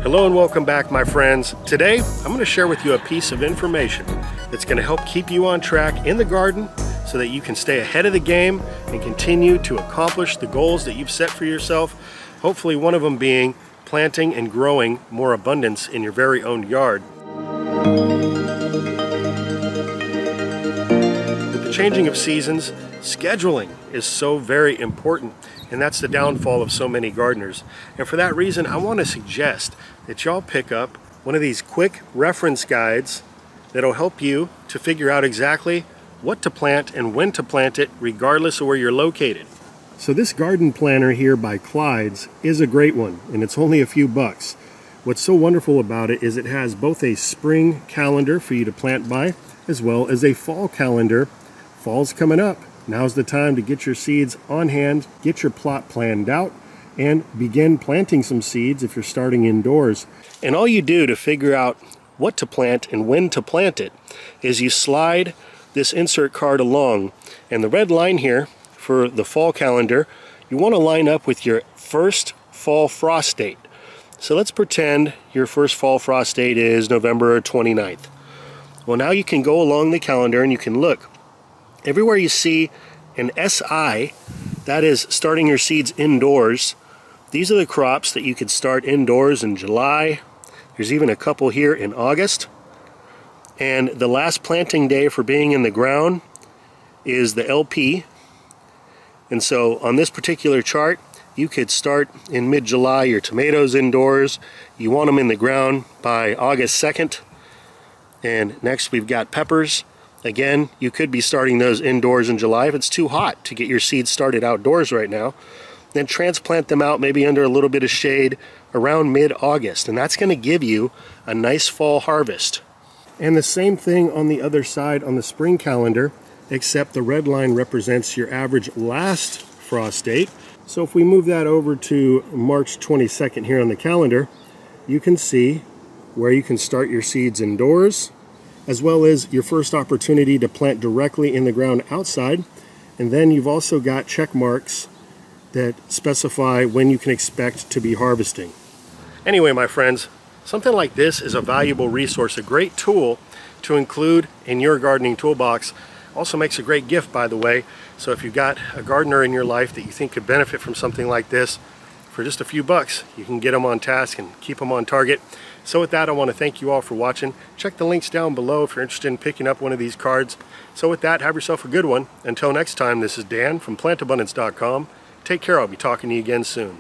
Hello and welcome back, my friends. Today I'm going to share with you a piece of information that's going to help keep you on track in the garden so that you can stay ahead of the game and continue to accomplish the goals that you've set for yourself. Hopefully one of them being planting and growing more abundance in your very own yard. With the changing of seasons, scheduling is so very important, and that's the downfall of so many gardeners. And for that reason, I want to suggest that y'all pick up one of these quick reference guides that'll help you to figure out exactly what to plant and when to plant it, regardless of where you're located. So this garden planner here by 𝗙𝗃𝗿𝗄𝗏 is a great one, and it's only a few bucks. What's so wonderful about it is it has both a spring calendar for you to plant by, as well as a fall calendar. Fall's coming up. Now's the time to get your seeds on hand, get your plot planned out, and begin planting some seeds if you're starting indoors. And all you do to figure out what to plant and when to plant it is you slide this insert card along, and the red line here for the fall calendar, you want to line up with your first fall frost date. So let's pretend your first fall frost date is November 29th. Well, now you can go along the calendar and you can look. Everywhere you see an SI, that is starting your seeds indoors, these are the crops that you could start indoors in July. There's even a couple here in August. And the last planting day for being in the ground is the LP. And so on this particular chart, you could start in mid-July your tomatoes indoors. You want them in the ground by August 2nd. And next we've got peppers. Again, you could be starting those indoors in July if it's too hot to get your seeds started outdoors right now. Then transplant them out maybe under a little bit of shade around mid-August, and that's going to give you a nice fall harvest. And the same thing on the other side on the spring calendar, except the red line represents your average last frost date. So if we move that over to March 22nd here on the calendar, you can see where you can start your seeds indoors, as well as your first opportunity to plant directly in the ground outside. And then you've also got check marks that specify when you can expect to be harvesting. Anyway, my friends, something like this is a valuable resource, a great tool to include in your gardening toolbox. Also makes a great gift, by the way. So if you've got a gardener in your life that you think could benefit from something like this, for just a few bucks, you can get them on task and keep them on target. So with that, I want to thank you all for watching. Check the links down below if you're interested in picking up one of these cards. So with that, have yourself a good one. Until next time, this is Dan from PlantAbundance.com. Take care. I'll be talking to you again soon.